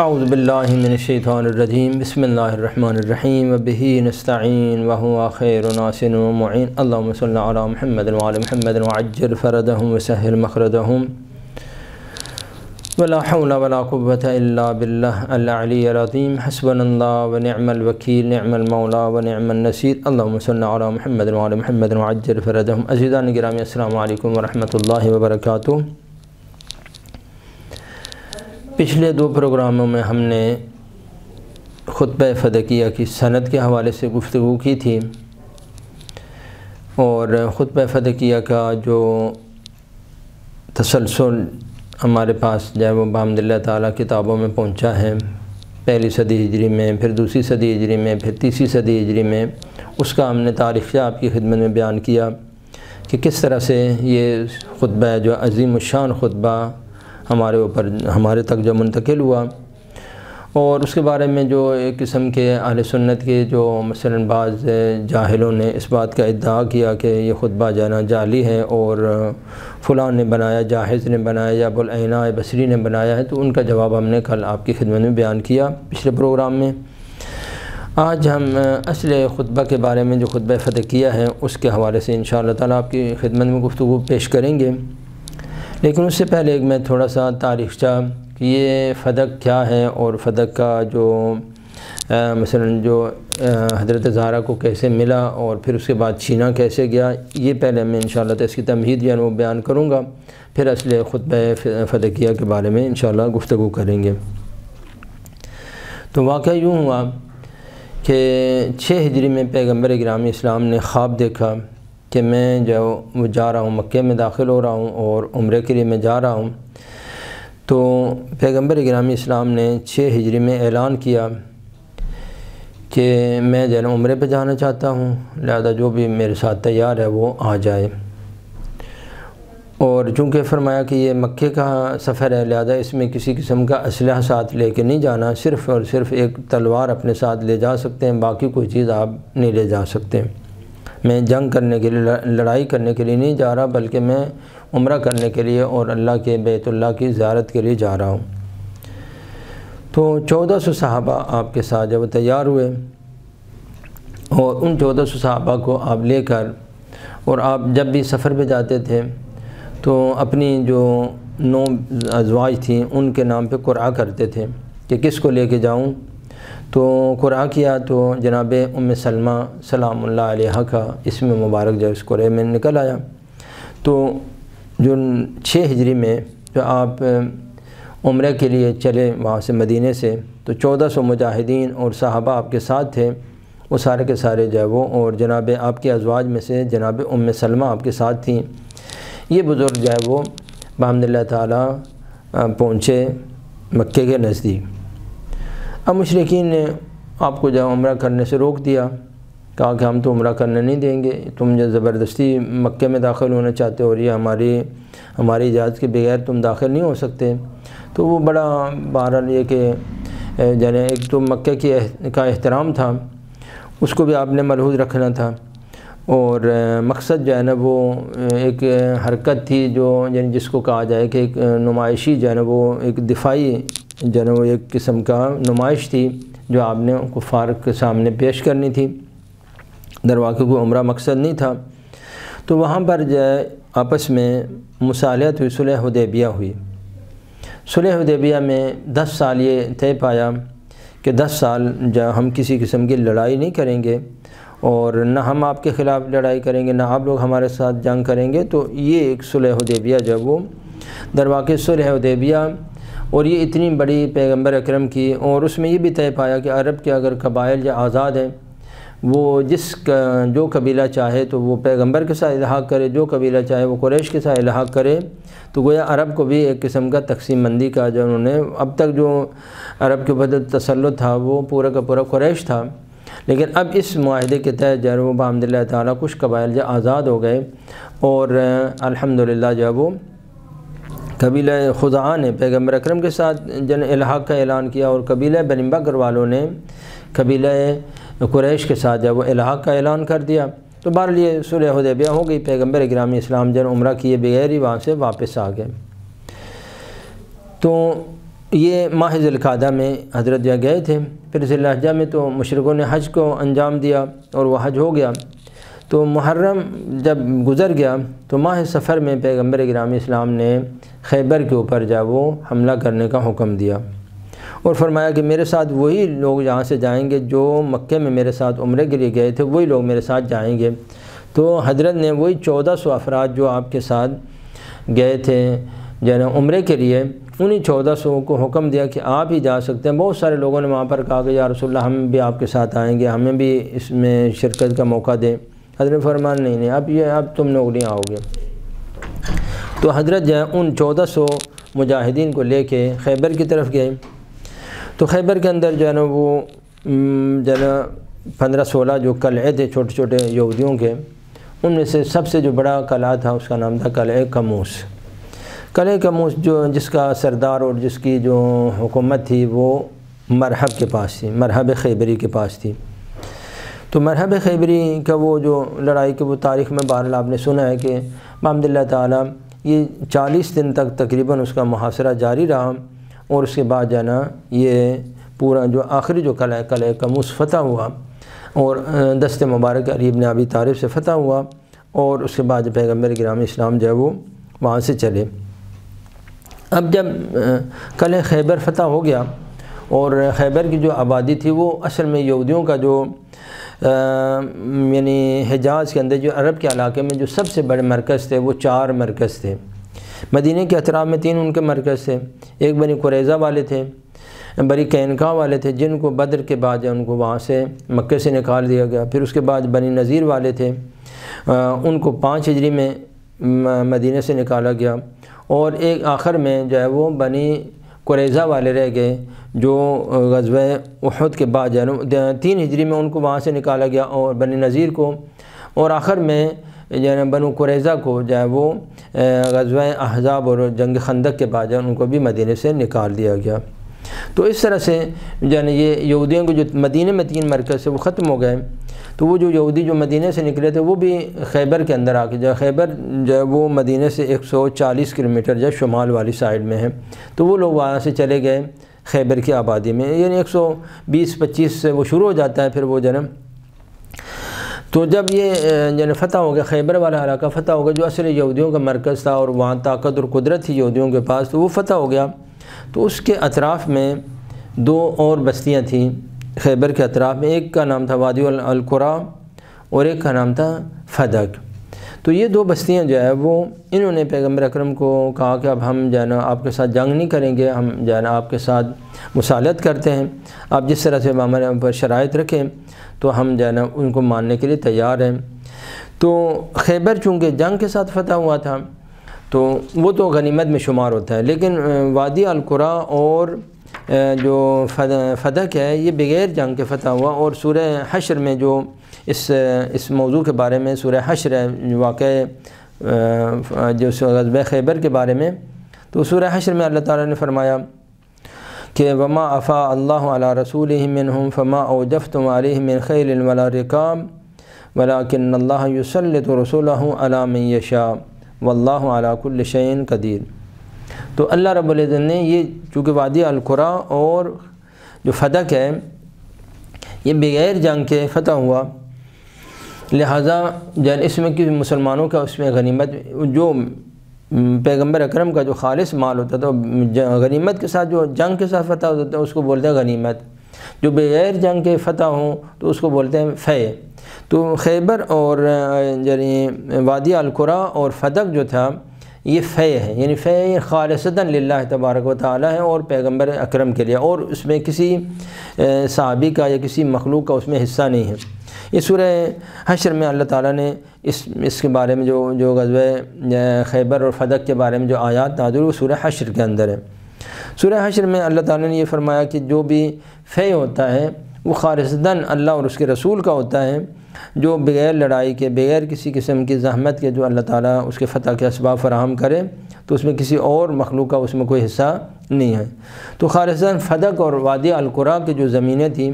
اعوذ باللہ من الشیطان الرجیم بسم اللہ الرحمن الرحیم وبہ نستعین وہو خیر ناصر ومعین اللہم صلی علی محمد وعلی محمد وعجل فرجہم وسہل مخرجہم ولا حول ولا قوة الا باللہ العلی العظیم حسبنا اللہ ونعم الوکیل نعم المولا ونعم النصیر اللہم صلی علی محمد وعلی محمد وعجل فرجہم۔ عزیزان گرامی السلام علیکم ورحمۃ اللہ وبرکاتہ۔ پچھلے دو پروگراموں میں ہم نے خطبہ فدقیہ کی سند کے حوالے سے گفتگو کی تھی، اور خطبہ فدقیہ کا جو تسلسل ہمارے پاس جو ہے وہ بحمد اللہ تعالیٰ کتابوں میں پہنچا ہے، پہلی صدی ہجری میں، پھر دوسری صدی ہجری میں، پھر تیسری صدی ہجری میں، اس کا ہم نے تاریخ آپ کی خدمت میں بیان کیا کہ کس طرح سے یہ خطبہ جو عظیم الشان خطبہ ہمارے تک جو منتقل ہوا، اور اس کے بارے میں جو ایک قسم کے اہل سنت کے جو مثلا بعض جاہلوں نے اس بات کا ادعا کیا کہ یہ خطبہ جانا جعلی ہے اور فلاں نے بنایا، جاحظ نے بنایا یا ابوالعیناء بصری نے بنایا ہے، تو ان کا جواب ہم نے کل آپ کی خدمت میں بیان کیا پچھلے پروگرام میں۔ آج ہم اصل خطبہ کے بارے میں جو خطبہ فدقیہ ہے اس کے حوالے سے انشاءاللہ تعالیٰ آپ کی خدمت میں گفتگو پیش کریں گے، لیکن اس سے پہلے ایک میں تھوڑا سا تاریخچہ کہ یہ فدق کیا ہے، اور فدق کا جو مثلا جو حضرت زہرا کو کیسے ملا اور پھر اس کے بعد چھینا کیسے گیا، یہ پہلے میں انشاءاللہ تو اس کی تمہید جو ہے وہ بیان کروں گا، پھر اصل خطبہ فدقیہ کے بارے میں انشاءاللہ گفتگو کریں گے۔ تو واقعہ یوں ہوا کہ 6 ہجری میں پیغمبر گرامی اسلام نے خواب دیکھا کہ میں جو جا رہا ہوں، مکہ میں داخل ہو رہا ہوں اور عمرے کے لیے میں جا رہا ہوں۔ تو پیغمبر گرامی اسلام نے 6 ہجری میں اعلان کیا کہ میں جو ہے عمرے پہ جانا چاہتا ہوں، لہذا جو بھی میرے ساتھ تیار ہے وہ آ جائے۔ اور چونکہ فرمایا کہ یہ مکے کا سفر ہے، لہذا اس میں کسی قسم کا اسلحہ ساتھ لے کے نہیں جانا، صرف اور صرف ایک تلوار اپنے ساتھ لے جا سکتے ہیں، باقی کوئی چیز آپ نہیں لے جا سکتے۔ میں جنگ کرنے کے لیے، لڑائی کرنے کے لیے نہیں جا رہا، بلکہ میں عمرہ کرنے کے لیے اور اللہ کے بیت اللہ کی زیارت کے لیے جا رہا ہوں۔ تو 1400 صحابہ آپ کے ساتھ جب تیار ہوئے، اور ان 1400 صحابہ کو آپ لے کر، اور آپ جب بھی سفر پہ جاتے تھے تو اپنی جو 9 ازواج تھیں ان کے نام پہ قرعہ کرتے تھے کہ کس کو لے کے جاؤں۔ تو قرعہ کیا تو جناب ام سلمہ سلام اللہ علیہا کا اسم مبارک جو اس قرعے میں نکل آیا۔ تو جو 6 ہجری میں جو آپ عمرہ کے لیے چلے وہاں سے مدینے سے، تو 1400 مجاہدین اور صحابہ آپ کے ساتھ تھے، وہ سارے کے سارے جو ہے وہ، اور جناب آپ کے ازواج میں سے جناب ام سلمہ آپ کے ساتھ تھیں۔ یہ بزرگ جو ہے وہ بحمد اللہ تعالیٰ پہنچے مکے کے نزدیک۔ اب مشرکین نے آپ کو جو عمرہ کرنے سے روک دیا، کہا کہ ہم تو عمرہ کرنے نہیں دیں گے، تم جو زبردستی مکے میں داخل ہونا چاہتے ہو، اور یہ ہماری اجازت کے بغیر تم داخل نہیں ہو سکتے۔ تو وہ بڑا بہرحال یہ کہ یعنی ایک تو مکے کا احترام تھا، اس کو بھی آپ نے ملحوظ رکھنا تھا، اور مقصد جو ہے نا وہ ایک حرکت تھی جو یعنی جس کو کہا جائے کہ ایک نمائشی جو ہے نا وہ ایک دفاعی جو ہے نا وہ ایک قسم کا نمائش تھی جو آپ نے کفار کے سامنے پیش کرنی تھی، درواقع کوئی عمرہ مقصد نہیں تھا۔ تو وہاں پر جو ہے آپس میں مصالحت ہوئی، صلح حدیبیہ ہوئی۔ صلح حدیبیہ میں 10 سال یہ طے پایا کہ 10 سال جو ہم کسی قسم کی لڑائی نہیں کریں گے، اور نہ ہم آپ کے خلاف لڑائی کریں گے، نہ آپ لوگ ہمارے ساتھ جنگ کریں گے۔ تو یہ ایک صلح حدیبیہ جو ہے وہ درواقع صلح حدیبیہ، اور یہ اتنی بڑی پیغمبر اکرم کی، اور اس میں یہ بھی طے پایا کہ عرب کے اگر قبائل یا آزاد ہیں، وہ جو قبیلہ چاہے تو وہ پیغمبر کے ساتھ الحاق کرے، جو قبیلہ چاہے وہ قریش کے ساتھ الحاق کرے۔ تو گویا عرب کو بھی ایک قسم کا تقسیم بندی کا جو انہوں نے، اب تک جو عرب کے اوپر تسلط تھا وہ پورا کا پورا قریش تھا، لیکن اب اس معاہدے کے تحت جو ہے وہ بحمد اللہ تعالیٰ کچھ قبائل جو آزاد ہو گئے، اور الحمدللہ جو ہے وہ قبیلہ خزاعہ نے پیغمبر اکرم کے ساتھ الحاق کا اعلان کیا، اور قبیلہ بنی بکر والوں نے قبیلہ قریش کے ساتھ جو وہ الحاق کا اعلان کر دیا۔ تو بہرحال یہ صلح حدیبیہ ہو گئی، پیغمبر گرامی اسلام عمرہ کیے بغیر ہی وہاں سے واپس آ گئے۔ تو یہ ماہ ذی القعدہ میں حضرت جہاں گئے تھے، پھر ذی الحجہ میں تو مشرکوں نے حج کو انجام دیا اور وہ حج ہو گیا، تو محرم جب گزر گیا تو ماہ سفر میں پیغمبر گرامی اسلام نے خیبر کے اوپر وہ حملہ کرنے کا حکم دیا اور فرمایا کہ میرے ساتھ وہی لوگ یہاں سے جائیں گے جو مکے میں میرے ساتھ عمرے کے لیے گئے تھے، وہی لوگ میرے ساتھ جائیں گے۔ تو حضرت نے وہی 1400 افراد جو آپ کے ساتھ گئے تھے عمرے کے لیے، انہی 1400 کو حکم دیا کہ آپ ہی جا سکتے ہیں۔ بہت سارے لوگوں نے وہاں پر کہا کہ یا رسول اللہ ہم بھی آپ کے ساتھ آئیں گے، ہمیں بھی اس میں شرکت کا موقع دیں۔ حضرت نے فرمایا نہیں، اب تم لوگ نہیں آؤ گے۔ تو حضرت ان 1400 مجاہدین کو لے کے خیبر کی طرف گئے۔ تو خیبر کے اندر وہ 15-16 جو قلعے تھے چھوٹے چھوٹے یہودیوں کے، ان میں سے سب سے جو بڑا قلعہ تھا اس کا نام تھا قلعہ کموس۔ قلعہ کموس جس کا سردار اور جس کی جو حکومت تھی وہ مرحب کے پاس تھی، مرحب خیبری کے پاس تھی۔ تو مرحب خیبری کا وہ جو لڑائی کے وہ تاریخ میں بہرحال آپ نے سنا ہے کہ بحمد اللہ تعالیٰ یہ 40 دن تک تقریباً اس کا محاصرہ جاری رہا، اور اس کے بعد یہ پورا جو آخری جو قلعہ کموس فتح ہوا اور دست مبارک علی بن ابی طالب سے فتح ہوا، اور اس کے بعد پیغمبر گرامی اسلام وہ وہاں سے چلے۔ اب جب قلعہ خیبر فتح ہو گیا اور خیبر کی جو آبادی تھی وہ اصل میں یہودیوں کا جو یعنی حجاز کے اندر جو عرب کے علاقے میں جو سب سے بڑے مرکز تھے وہ 4 مرکز تھے۔ مدینہ کے اطراف میں 3 ان کے مرکز تھے، ایک بنی قریظہ والے تھے، بنی قینقاع والے تھے جن کو بدر کے بعد ان کو وہاں سے مکے سے نکال دیا گیا، پھر اس کے بعد بنی نذیر والے تھے، ان کو 5 ہجری میں مدینہ سے نکالا گیا، اور ایک آخر میں وہ بنی قریظہ والے رہ گئے جو غزوہ احد کے بعد 3 ہجری میں ان کو وہاں سے نکالا گیا، اور بنی نذیر کو، اور آخر میں بنو قریظہ کو وہ غزوہ احزاب اور جنگ خندق کے بعد ان کو بھی مدینہ سے نکال دیا گیا۔ تو اس طرح سے یہ یہودیوں کے جو مدینہ میں 3 مرکز سے وہ ختم ہو گئے۔ تو وہ جو یہودی جو مدینہ سے نکلے تھے وہ بھی خیبر کے اندر آ کے خیبر وہ مدینہ سے 140 کلومیٹر شمال والی سائڈ میں ہے، تو وہ لوگ وہاں سے چلے گئے خیبر کی آبادی میں، یعنی 120-25 سے وہ شروع ہو جاتا ہے پھر وہ تو جب یہ فتح ہو گیا، خیبر والا علاقہ فتح ہو گیا جو اصل یہودیوں کا مرکز تھا اور وہاں طاقت اور قدرت تھی یہودیوں کے پاس، تو وہ فتح ہو گیا۔ تو اس کے اطراف میں 2 اور بستیاں تھیں خیبر کے اطراف میں، ایک کا نام تھا وادی القرا اور ایک کا نام تھا فدق۔ تو یہ 2 بستیاں وہ انہوں نے پیغمبر اکرم کو کہا کہ اب ہم آپ کے ساتھ جنگ نہیں کریں گے، ہم آپ کے ساتھ مصالحت کرتے ہیں، آپ جس طرح سے ہمارے اوپر شرائط رکھیں تو ہم ان کو ماننے کے لیے تیار ہیں۔ تو خیبر چونکہ جنگ کے ساتھ فتح ہوا تھا تو وہ تو غنیمت میں شمار ہوتا ہے، لیکن وادی القرا اور جو فدق ہے یہ بغیر جنگ کے فتح ہوا، اور سورہ حشر میں جو اس موضوع کے بارے میں سورہ حشر ہے واقعہ جو غزوہ خیبر کے بارے میں، تو سورہ حشر میں اللہ تعالیٰ نے فرمایا کہ وما افاء اللہ علی رسولہ منہم فما اوجفتم علیہ من خیل ولا رکاب ولکن اللہ یسلط رسولہ علی من یشاء واللہ علی کل شیء قدیر۔ تو اللہ رب العزت نے یہ چونکہ وادی القرا اور جو فدق ہے یہ بغیر جنگ کے فتح ہوا، لہٰذا اس میں کہ مسلمانوں کا اس میں غنیمت جو پیغمبر اکرم کا جو خالص مال ہوتا تھا غنیمت کے ساتھ، جو جنگ کے ساتھ فتح ہوتا ہے اس کو بولتے ہیں غنیمت، جو بغیر جنگ کے فتح ہوں تو اس کو بولتے ہیں فے۔ تو خیبر اور وادی القرا اور فدق جو تھا یہ فے ہے، یعنی فے خالصتاً للہ تبارک و تعالی ہے اور پیغمبر اکرم کے لیے، اور اس میں کسی صحابی کا یا کسی مخلوق کا اس میں حصہ نہیں ہے۔ یہ سورہ حشر میں اللہ تعالیٰ نے اس کے بارے میں جو غزوہ خیبر اور فدق کے بارے میں جو آیات نازل وہ سورہ حشر کے اندر ہے۔ سورہ حشر میں اللہ تعالیٰ نے یہ فرمایا کہ جو بھی فے ہوتا ہے وہ خالصتاً اللہ اور اس کے رسول کا ہوتا ہے، جو بغیر لڑائی کے بغیر کسی قسم کی زحمت کے جو اللہ تعالیٰ اس کے فتح کے اسباب فراہم کرے تو اس میں کسی اور مخلوق کا اس میں کوئی حصہ نہیں ہے۔ تو خالصتاً فدق اور وادی القرا کی جو زمینیں تھیں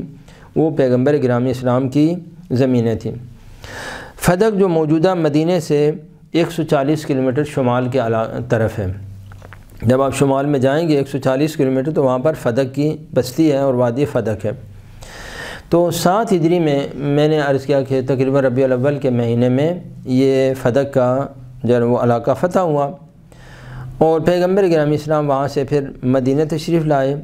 وہ پیغمبر گرامی اسلام کی زمینیں تھیں۔ فدق جو موجودہ مدینہ سے 140 کلومیٹر شمال کے طرف ہے، جب آپ شمال میں جائیں گے 140 کلومیٹر تو وہاں پر فدق کی بستی ہے اور وادی فدق ہے۔ تو 7 ہجری میں نے عرض کیا کہ تقریباً ربیع الاول کے مہینے میں یہ فدق کا جو ہے وہ علاقہ فتح ہوا، اور پیغمبر گرامی اسلام وہاں سے پھر مدینہ تشریف لائے،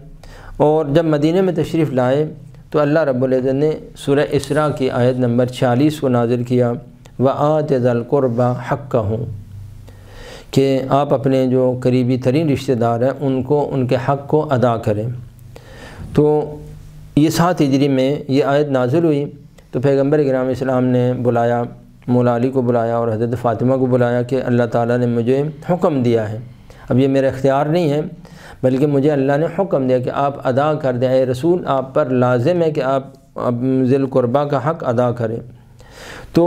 اور جب مدینہ میں تشریف لائے تو اللہ رب العزت نے سورہ اسراء کی آیت نمبر 46 کو نازل کیا، وَآتِ ذَا الْقُرْبَى حَقَّهُ، کہ آپ اپنے جو قریبی ترین رشتہ دار ہیں ان کو ان کے حق کو ادا کریں۔ تو یہ 7 ہجری میں یہ آیت نازل ہوئی، تو پیغمبر گرامی اسلام نے بلایا، مولا علی کو بلایا اور حضرت فاطمہ کو بلایا کہ اللہ تعالیٰ نے مجھے حکم دیا ہے، اب یہ میرا اختیار نہیں ہے بلکہ مجھے اللہ نے حکم دیا کہ آپ ادا کر دیں، اے رسول آپ پر لازم ہے کہ آپ ذی القربہ کا حق ادا کریں۔ تو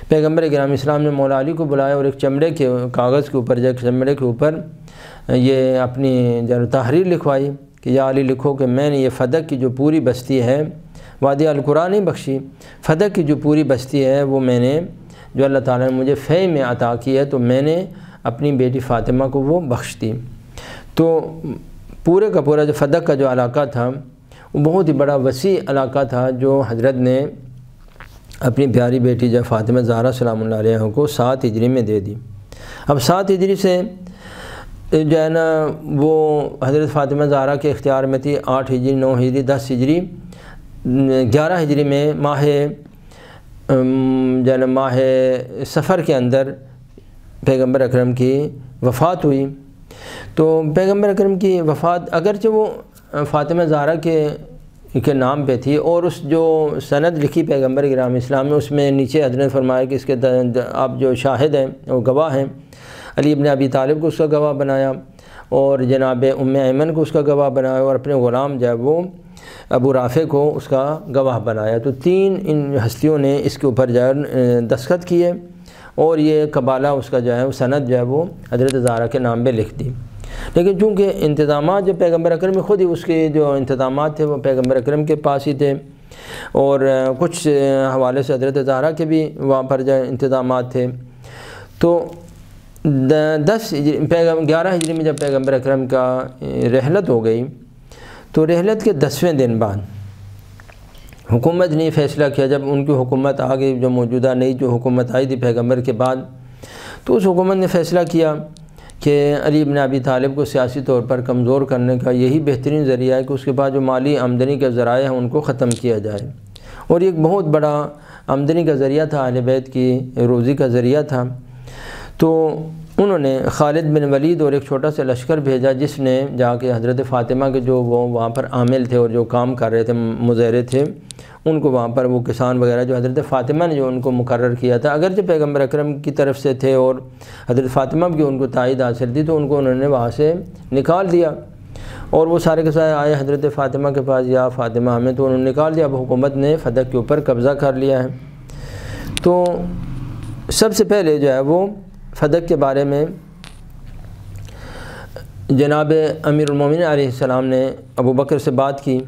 پیغمبر گرامی اسلام نے مولا علی کو بلایا اور ایک چمڑے کے کاغذ کے اوپر چمڑے کے اوپر یہ اپنی جو تحریر لکھوائی کہ یا علی لکھو کہ میں نے یہ فدق کی جو پوری بستی ہے، وادی القرآن نہیں بخشی، فدق کی جو پوری بستی ہے وہ میں نے جو اللہ تعالیٰ نے مجھے فے میں عطا کی ہے، تو میں نے اپنی بیٹی فاطمہ کو وہ بخش دی۔ تو پورے کا پورا جو فدق کا جو علاقہ تھا وہ بہت ہی بڑا وسیع علاقہ تھا، جو حضرت نے اپنی پیاری بیٹی جو فاطمہ زہرا سلام اللہ علیہ کو 7 ہجری میں دے دی۔ اب 7 ہجری سے جو ہے نا وہ حضرت فاطمہ زہرا کے اختیار میں تھی، 8 ہجری 9 ہجری 10 ہجری 11 ہجری میں ماہ جو ہے نا ماہ سفر کے اندر پیغمبر اکرم کی وفات ہوئی۔ تو پیغمبر اکرم کی وفات اگرچہ وہ فاطمہ زہرا کے نام پہ تھی، اور اس جو سند لکھی پیغمبر گرامی اسلام نے اس میں نیچے حضرت فرمایا کہ اس کے آپ جو شاہد ہیں وہ گواہ ہیں، علی ابن ابی طالب کو اس کا گواہ بنایا، اور جناب ام ایمن کو اس کا گواہ بنایا، اور اپنے غلام جو ہے وہ ابو رافع کو اس کا گواہ بنایا۔ تو 3 ان ہستیوں نے اس کے اوپر جو ہے دستخط کیے، اور یہ قبالہ اس کا جو ہے وہ سند جو ہے وہ حضرت زہرا کے نام پہ لکھ دی۔ لیکن چونکہ انتظامات جو پیغمبر اکرم خود ہی اس کے جو انتظامات تھے وہ پیغمبر اکرم کے پاس ہی تھے، اور کچھ حوالے سے حضرت زہرا کے بھی وہاں پر جو انتظامات تھے۔ تو 11 ہجری میں جب پیغمبر اکرم کا رحلت ہو گئی، تو رحلت کے 10ویں دن بعد حکومت نے فیصلہ کیا، جب ان کی حکومت آ گئی، جو موجودہ نئی جو حکومت آئی تھی پیغمبر کے بعد، تو اس حکومت نے فیصلہ کیا کہ علی بن ابی طالب کو سیاسی طور پر کمزور کرنے کا یہی بہترین ذریعہ ہے کہ اس کے بعد جو مالی آمدنی کے ذرائع ہیں ان کو ختم کیا جائے، اور یہ ایک بہت بڑا آمدنی کا ذریعہ تھا، اہل بیت کی روزی کا ذریعہ تھا۔ تو انہوں نے خالد بن ولید اور ایک چھوٹا سا لشکر بھیجا، جس نے جا کے حضرت فاطمہ کے جو وہ وہاں پر عامل تھے اور جو کام کر رہے تھے مظاہرے تھے، ان کو وہاں پر وہ کسان وغیرہ جو حضرت فاطمہ نے جو ان کو مقرر کیا تھا، اگرچہ پیغمبر اکرم کی طرف سے تھے اور حضرت فاطمہ کی ان کو تائید حاصل تھی، تو ان کو انہوں نے وہاں سے نکال دیا، اور وہ سارے کے سارے آئے حضرت فاطمہ کے پاس، یا فاطمہ ہمیں، تو انہوں نے نکال دیا۔ اب حکومت نے فدق کے اوپر قبضہ کر لیا ہے۔ تو سب سے پہلے جو ہے وہ فدق کے بارے میں جناب امیر المومنین علیہ السلام نے ابو بکر سے بات کی،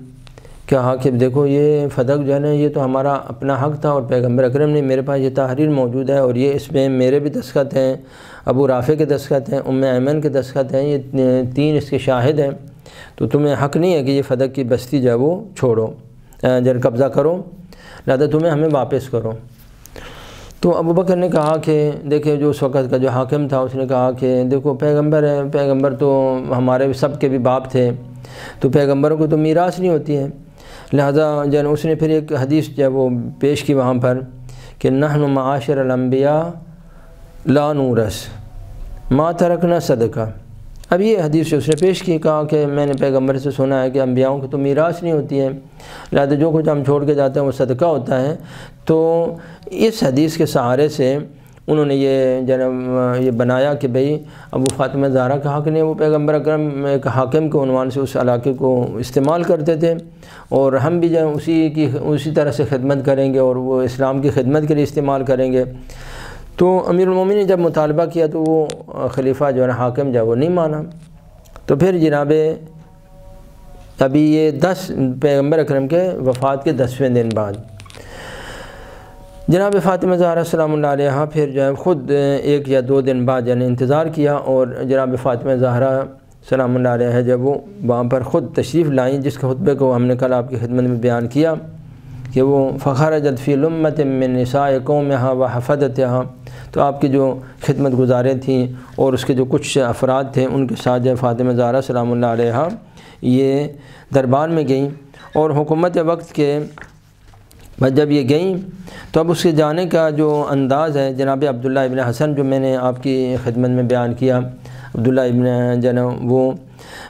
کہا کہ دیکھو یہ فدق جو ہے نا یہ تو ہمارا اپنا حق تھا، اور پیغمبر اکرم نے میرے پاس یہ تحریر موجود ہے، اور یہ اس میں میرے بھی دستخط ہیں، ابو رافع کے دستخط ہیں، ام ایمن کے دستخط ہیں، یہ 3 اس کے شاہد ہیں، تو تمہیں حق نہیں ہے کہ یہ فدق کی بستی جو ہے وہ چھوڑو، جب قبضہ کرو، لہذا تمہیں ہمیں واپس کرو۔ تو ابو بکر نے کہا کہ دیکھیں جو اس وقت کا جو حاکم تھا اس نے کہا کہ دیکھو پیغمبر ہے، پیغمبر تو ہمارے سب کے بھی باپ تھے، تو پیغمبروں کو تو میراث نہیں ہوتی ہے، لہذا جن اس نے پھر ایک حدیث جو وہ پیش کی وہاں پر کہ نحن معاشر الانبیاء لا نورث ما ترکنا صدقہ۔ اب یہ حدیث اس نے پیش کی، کہا کہ میں نے پیغمبر سے سنا ہے کہ انبیاؤں کو تو میراث نہیں ہوتی ہے، لہذا جو کچھ ہم چھوڑ کے جاتے ہیں وہ صدقہ ہوتا ہے۔ تو اس حدیث کے سہارے سے انہوں نے یہ بنایا کہ بھئی ابو فاطمہ زہرا کا حق نہیں، وہ پیغمبر اکرم ایک حاکم کے عنوان سے اس علاقے کو استعمال کرتے تھے، اور ہم بھی جو اسی طرح سے خدمت کریں گے، اور وہ اسلام کی خدمت کے لیے استعمال کریں گے۔ تو امیر المومنین نے جب مطالبہ کیا تو وہ خلیفہ جو ہے حاکم جو ہے وہ نہیں مانا۔ تو پھر جناب ابھی یہ 10 پیغمبر اکرم کے وفات کے 10ویں دن بعد جناب فاطمہ زہرا سلام اللہ علیہا پھر جو ہے خود 1 یا 2 دن بعد یعنی انتظار کیا، اور جناب فاطمہ زہرا سلام اللہ علیہا جب وہ وہاں پر خود تشریف لائیں، جس کے خطبے کو ہم نے کل آپ کی خدمت میں بیان کیا کہ وہ فخرجت فی لمۃ من نساء قومہا وحفظتہا، تو آپ کی جو خدمت گزاریں تھیں اور اس کے جو کچھ افراد تھے ان کے ساتھ جو فاطمہ زہرا سلام اللہ علیہا یہ دربار میں گئیں، اور حکومت وقت کے بعد جب یہ گئیں تو اب اس کے جانے کا جو انداز ہے، جناب عبداللہ ابن حسن جو میں نے آپ کی خدمت میں بیان کیا، عبداللہ ابن وہ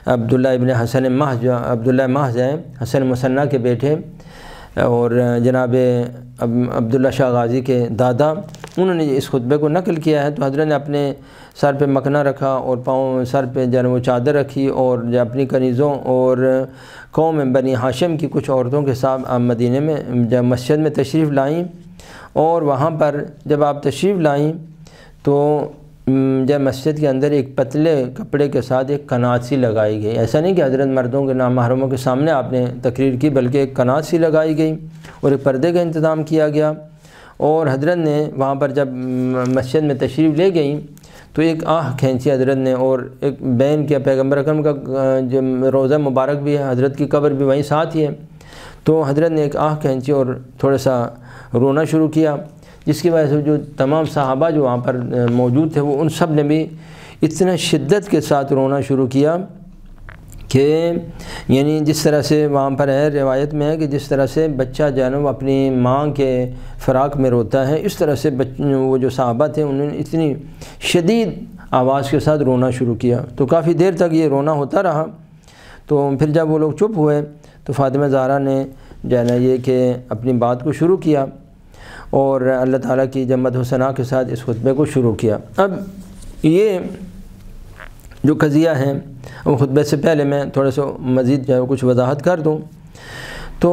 عبداللہ ابن حسن محض جو عبداللہ محض ہیں، حسن مثنیٰ کے بیٹے، اور جناب عبداللہ شاہ غازی کے دادا، انہوں نے اس خطبے کو نقل کیا ہے۔ تو حضرت نے اپنے سر پہ مکنا رکھا اور سر پہ وہ چادر رکھی، اور اپنی کنیزوں اور قوم بنی ہاشم کی کچھ عورتوں کے ساتھ آپ مدینے میں جب مسجد میں تشریف لائیں، اور وہاں پر جب آپ تشریف لائیں تو جب مسجد کے اندر ایک پتلے کپڑے کے ساتھ ایک کنات سی لگائی گئی۔ ایسا نہیں کہ حضرت مردوں کے نامحرموں کے سامنے آپ نے تقریر کی، بلکہ ایک کنات سی لگائی گئی اور ایک پردے کا انتظام کیا گیا، اور حضرت نے وہاں پر جب مسجد میں تشریف لے گئیں تو ایک آہ کھینچی حضرت نے، اور ایک بین کیا، پیغمبر اکرم کا جو روضہ مبارک بھی ہے، حضرت کی قبر بھی وہیں ساتھ ہی ہے، تو حضرت نے ایک آہ کھینچی اور تھوڑا سا رونا شروع کیا، جس کی وجہ سے جو تمام صحابہ جو وہاں پر موجود تھے وہ ان سب نے بھی اتنا شدت کے ساتھ رونا شروع کیا کہ یعنی جس طرح سے وہاں پر ہے، روایت میں ہے کہ جس طرح سے بچہ جو ہے نا وہ اپنی ماں کے فراق میں روتا ہے، اس طرح سے وہ جو صحابہ تھے انہوں نے اتنی شدید آواز کے ساتھ رونا شروع کیا، تو کافی دیر تک یہ رونا ہوتا رہا۔ تو پھر جب وہ لوگ چپ ہوئے تو فاطمہ زہرا نے جو ہے نا یہ کہ اپنی بات کو شروع کیا، اور اللہ تعالیٰ کی مدح و ثنا کے ساتھ اس خطبے کو شروع کیا۔ اب یہ جو قضیہ ہے وہ خطبے سے پہلے میں تھوڑا سا مزید جو ہے کچھ وضاحت کر دوں، تو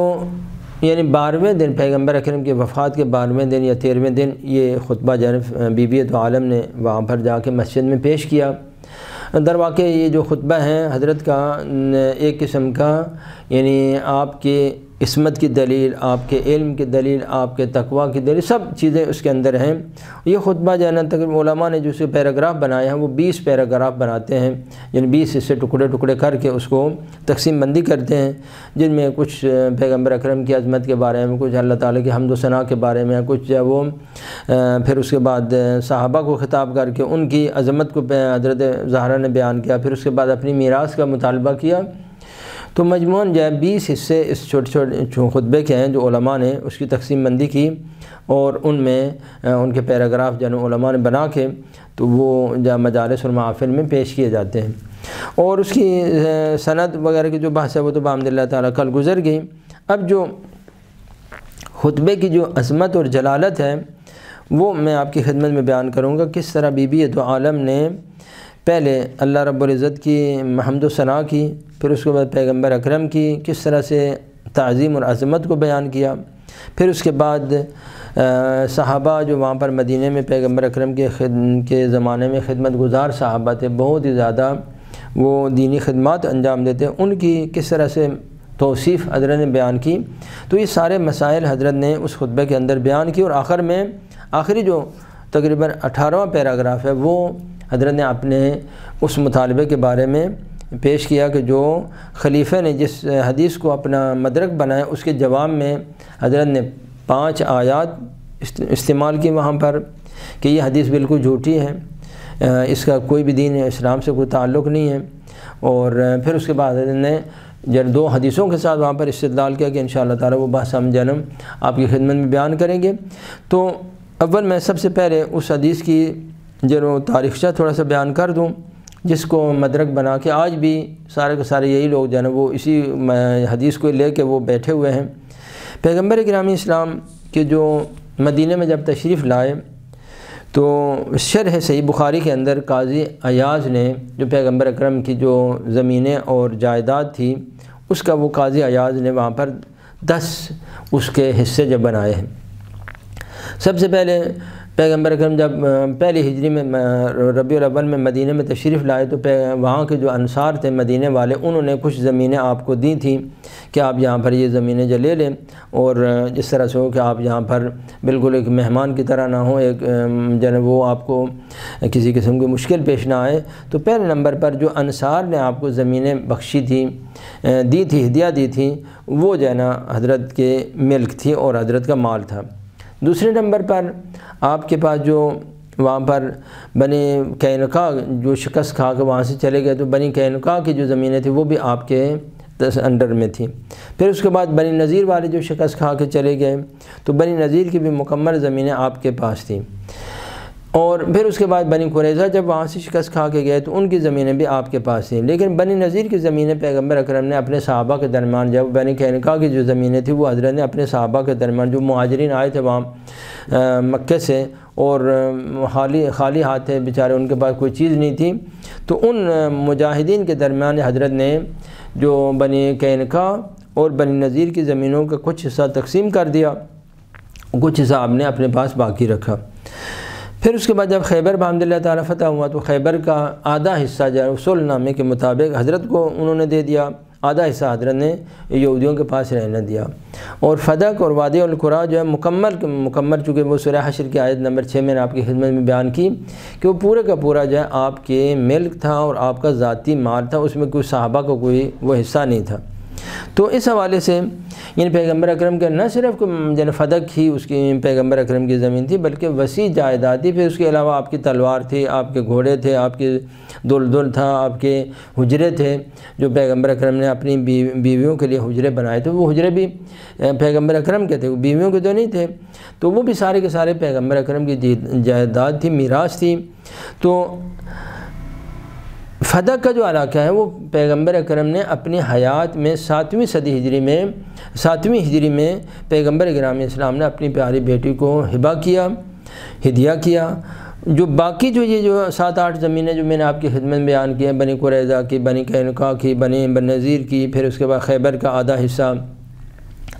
یعنی 12ویں دن پیغمبر اکرم کی وفات کے 12ویں دن یا 13ویں دن یہ خطبہ بی بی دو عالم نے وہاں پر جا کے مسجد میں پیش کیا۔ در واقع یہ جو خطبہ ہے حضرت کا ایک قسم کا یعنی آپ کے عصمت کی دلیل، آپ کے علم کی دلیل، آپ کے تقوی کی دلیل، سب چیزیں اس کے اندر ہیں۔ یہ خطبہ جو ہے نا تقریباً علماء نے جو اسے پیراگراف بنائے ہیں وہ 20 پیراگراف بناتے ہیں، یعنی 20 حصے ٹکڑے ٹکڑے کر کے اس کو تقسیم بندی کرتے ہیں، جن میں کچھ پیغمبر اکرم کی عظمت کے بارے میں، کچھ اللہ تعالیٰ کی حمد و ثنا کے بارے میں، کچھ جو ہے وہ پھر اس کے بعد صحابہ کو خطاب کر کے ان کی عظمت کو حضرت زہرا نے بیان کیا، پھر اس کے بعد اپنی میراث کا مطالبہ کیا۔ تو مجموعاً جو ہے 20 حصے اس چھوٹے چھوٹے خطبے کے ہیں جو علماء نے اس کی تقسیم بندی کی، اور ان میں ان کے پیراگراف جو علماء نے بنا کے تو وہ جو مجالس اور محافل میں پیش کیے جاتے ہیں، اور اس کی سند وغیرہ کی جو بحث ہے وہ تو بحمد اللہ تعالیٰ کل گزر گئی۔ اب جو خطبے کی جو عظمت اور جلالت ہے وہ میں آپ کی خدمت میں بیان کروں گا، کس طرح بی بی دو عالم نے پہلے اللہ رب العزت کی حمد و ثنا کی، پھر اس کے بعد پیغمبر اکرم کی کس طرح سے تعظیم اور عظمت کو بیان کیا، پھر اس کے بعد صحابہ جو وہاں پر مدینے میں پیغمبر اکرم کے زمانے میں خدمت گزار صحابہ تھے، بہت ہی زیادہ وہ دینی خدمات انجام دیتے، ان کی کس طرح سے توصیف حضرت نے بیان کی۔ تو یہ سارے مسائل حضرت نے اس خطبے کے اندر بیان کی، اور آخر میں آخری جو تقریباً 18واں پیراگراف ہے وہ حضرت نے اپنے اس مطالبے کے بارے میں پیش کیا کہ جو خلیفہ نے جس حدیث کو اپنا مدرک بنایا، اس کے جواب میں حضرت نے 5 آیات استعمال کی وہاں پر کہ یہ حدیث بالکل جھوٹی ہے، اس کا کوئی بھی دین اسلام سے کوئی تعلق نہیں ہے، اور پھر اس کے بعد حضرت نے 2 حدیثوں کے ساتھ وہاں پر استدلال کیا کہ انشاءاللہ تعالی وہ بحث ہم جنم آپ کی خدمت میں بیان کریں گے۔ تو اول میں سب سے پہلے اس حدیث کی جو تاریخچہ تھوڑا سا بیان کر دوں، جس کو مدرک بنا کے آج بھی سارے کے سارے یہی لوگ جو ہے نا وہ اسی حدیث کو لے کے وہ بیٹھے ہوئے ہیں۔ پیغمبر گرامی اسلام کے جو مدینہ میں جب تشریف لائے تو شرح صحیح بخاری کے اندر قاضی ایاز نے جو پیغمبر اکرم کی جو زمینیں اور جائیداد تھی اس کا وہ قاضی ایاز نے وہاں پر 10 اس کے حصے جب بنائے ہیں۔ سب سے پہلے پیغمبر اکرم جب پہلی ہجری میں ربیع الاول میں مدینہ میں تشریف لائے تو وہاں کے جو انصار تھے مدینہ والے، انہوں نے کچھ زمینیں آپ کو دی تھیں کہ آپ یہاں پر یہ زمینیں جو لے لیں، اور جس طرح سے ہو کہ آپ یہاں پر بالکل ایک مہمان کی طرح نہ ہوں، ایک جناب وہ آپ کو کسی قسم کی مشکل پیش نہ آئے۔ تو پہلے نمبر پر جو انصار نے آپ کو زمینیں بخشی تھیں، دی تھی، ہدیہ دی تھیں، وہ جو ہے نا حضرت کے ملک تھی اور حضرت کا مال تھا۔ دوسرے نمبر پر آپ کے پاس جو وہاں پر بنی قینقاع جو شکست کھا کے وہاں سے چلے گئے، تو بنی قینقاع کی جو زمینیں تھیں وہ بھی آپ کے انڈر میں تھیں۔ پھر اس کے بعد بنی نذیر والے جو شکست کھا کے چلے گئے، تو بنی نذیر کی بھی مکمل زمینیں آپ کے پاس تھیں۔ اور پھر اس کے بعد بنی قریظہ جب وہاں سے شکست کھا کے گئے تو ان کی زمینیں بھی آپ کے پاس تھیں، لیکن بنی نذیر کی زمینیں پیغمبر اکرم نے اپنے صحابہ کے درمیان، جب بنی قینقاع کی جو زمینیں تھیں وہ حضرت نے اپنے صحابہ کے درمیان، جو مہاجرین آئے تھے وہاں مکے سے اور خالی ہاتھ تھے بیچارے، ان کے پاس کوئی چیز نہیں تھی، تو ان مجاہدین کے درمیان حضرت نے جو بنی قینقاع اور بنی نذیر کی زمینوں کا کچھ حصہ تقسیم کر دیا، کچھ حصہ آپ نے اپنے پاس باقی رکھا۔ پھر اس کے بعد جب خیبر بحمد اللہ تعالیٰ فتح ہوا تو خیبر کا آدھا حصہ جو ہے صلح نامے کے مطابق حضرت کو انہوں نے دے دیا، آدھا حصہ حضرت نے یہودیوں کے پاس رہنے دیا۔ اور فدق اور وادی القریٰ جو ہے مکمل چونکہ وہ سورہ حشر کی آیت نمبر 6 میں نے آپ کی خدمت میں بیان کی کہ وہ پورے کا پورا جو ہے آپ کے ملک تھا اور آپ کا ذاتی مال تھا، اس میں کوئی صحابہ کا کوئی وہ حصہ نہیں تھا۔ تو اس حوالے سے یعنی پیغمبر اکرم کے نہ صرف فدق ہی اس کی پیغمبر اکرم کی زمین تھی، بلکہ وسیع جائیداد تھی۔ پھر اس کے علاوہ آپ کی تلوار تھی، آپ کے گھوڑے تھے، آپ کے دل تھا، آپ کے حجرے تھے جو پیغمبر اکرم نے اپنی بیویوں کے لیے حجرے بنائے تھے، وہ حجرے بھی پیغمبر اکرم کے تھے، وہ بیویوں کے تو نہیں تھے، تو وہ بھی سارے کے سارے پیغمبر اکرم کی جائیداد تھی، میراث تھی۔ تو فدق کا جو علاقہ ہے وہ پیغمبر اکرم نے اپنی حیات میں 7ویں ہجری میں پیغمبر گرامی اسلام نے اپنی پیاری بیٹی کو ہبہ کیا، ہدیہ کیا۔ جو باقی یہ 7-8 زمینیں جو میں نے آپ کی خدمت میں بیان کی ہیں، بنی قریظہ کی، بنی قینقاع کی، بنی نذیر کی، پھر اس کے بعد خیبر کا آدھا حصہ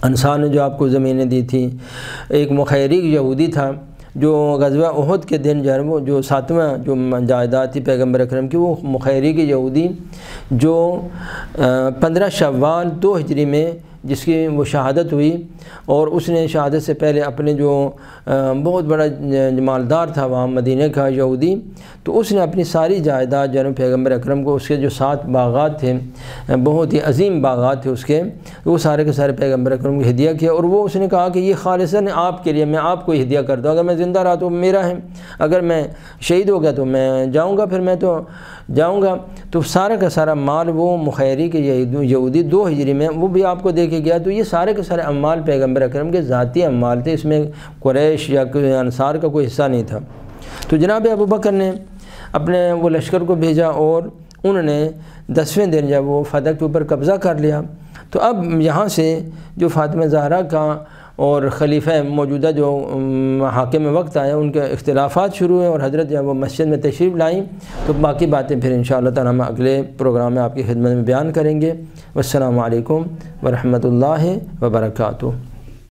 انصار نے جو آپ کو زمینیں دی تھیں، ایک مخیریق یہودی تھا جو غزوہ احد کے دن جو ہے وہ جو 7واں جو جائیداد تھی پیغمبر اکرم کی، وہ مخیریق یہودی جو 15 شوال 2 ہجری میں جس کی وہ شہادت ہوئی، اور اس نے شہادت سے پہلے اپنے جو بہت بڑا مالدار تھا وہاں مدینہ کا یہودی، تو اس نے اپنی ساری جائیداد جو پیغمبر اکرم کو، اس کے جو 7 باغات تھے، بہت ہی عظیم باغات تھے اس کے، وہ سارے کے سارے پیغمبر اکرم کو ہدیہ کیا۔ اور وہ اس نے کہا کہ یہ خالصاً آپ کے لیے، میں آپ کو ہدیہ کرتا ہوں، اگر میں زندہ رہا تو میرا ہے، اگر میں شہید ہو گیا تو میں جاؤں گا، پھر میں تو جاؤں گا۔ تو سارا کا سارا مال وہ مخیریق یہودی 2 ہجری میں وہ بھی آپ کو دے کے گیا۔ تو یہ سارے کے سارے اموال پیغمبر اکرم کے ذاتی اموال تھے، اس میں قریش یا انصار کا کوئی حصہ نہیں تھا۔ تو جناب ابوبکر نے اپنے وہ لشکر کو بھیجا اور انہوں نے 10ویں دن جب وہ فدق کے اوپر قبضہ کر لیا، تو اب یہاں سے جو فاطمہ زہرا کا اور خلیفہ موجودہ جو حاکم وقت آئے ان کے اختلافات شروع ہوئے، اور حضرت جب وہ مسجد میں تشریف لائیں، تو باقی باتیں پھر انشاءاللہ تعالی ہم اگلے پروگرام میں آپ کی خدمت میں بیان کریں گے۔ والسلام علیکم ورحمۃ اللہ وبرکاتہ۔